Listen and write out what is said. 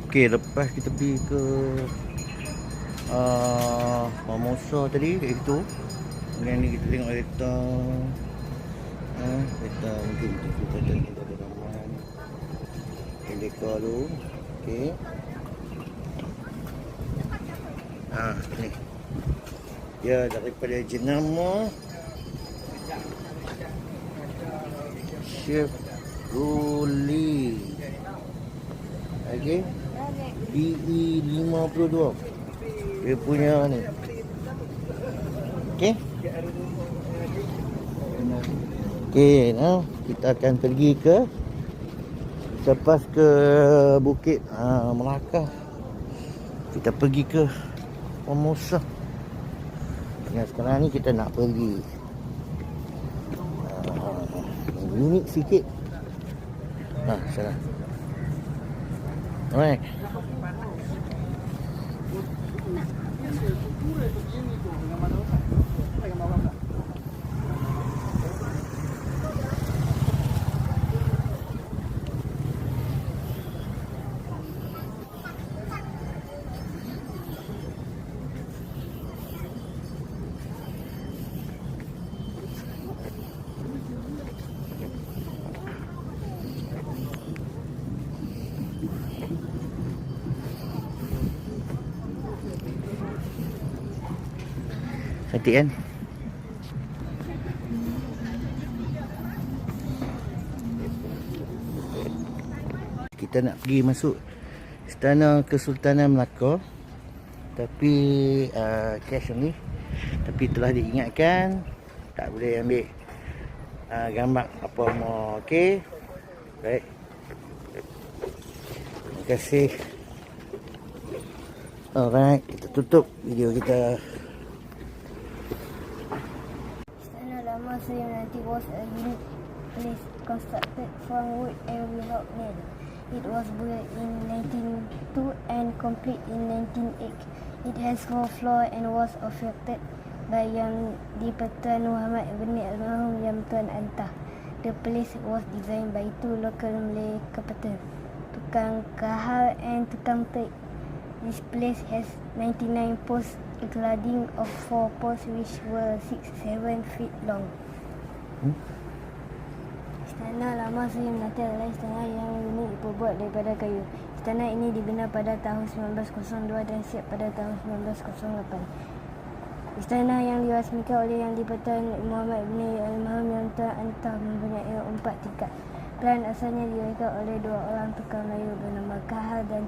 Okey, lepas kita pergi ke Formosa tadi kat situ. Kemudian ni kita tengok kereta. Kereta mungkin kita ada ramai. Eleka tu. Okey. Ni. Dia daripada jenama Chevrolet. Okey. DE52. Dia punya ni. Okey. Okey, nah kita akan pergi ke lepas ke Bukit Melaka. Kita pergi ke Formosa. Dan sekarang ni kita nak pergi unik sikit. Sana. Alright. Cantik kan? Kita nak pergi masuk Istana Kesultanan Melaka. Tapi cash ni. Tapi telah diingatkan tak boleh ambil gambar apa mau. Okey. Baik. Terima kasih. Alright, kita tutup video kita. It was a unique place constructed from wood and without nail. It was built in 1902 and complete in 1908. It has 4 floors and was affected by Yang di-Pertuan Muhammad bin Almarhum Yang Tuan Antah. The place was designed by 2 local Malay carpenters, Tukang Kahar and Tukang Teik. This place has 99 posts, including of 4 posts which were 6-7 feet long. Istana lama Seri Melaka adalah istana yang unik diperbuat daripada kayu. Istana ini dibina pada tahun 1902 dan siap pada tahun 1908. Istana yang dirasmikan oleh Yang di-Pertuan Muhammad bin Almarhum Yang Tuan Antah mempunyai 4 tingkat. Plan asalnya direka oleh 2 orang tukang Melayu bernama Kahar dan